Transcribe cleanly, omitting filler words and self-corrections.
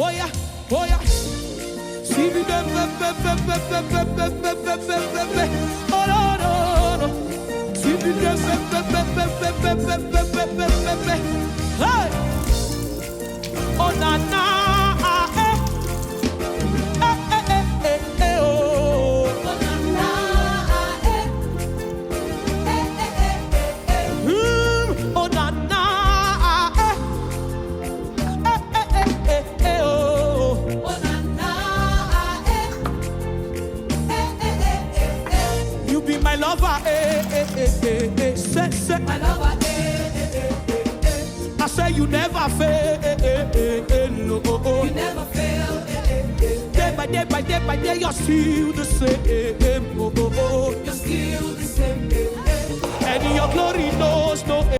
oh yeah, oh yeah. See me them, oh no no no. See me them, hey, oh na na, oh, oh na na, oh na na. My lover, say, My lover, I say you never fail, no. You never fail, Day by day, by day by day, you're still the same, You're still the same, and your glory knows no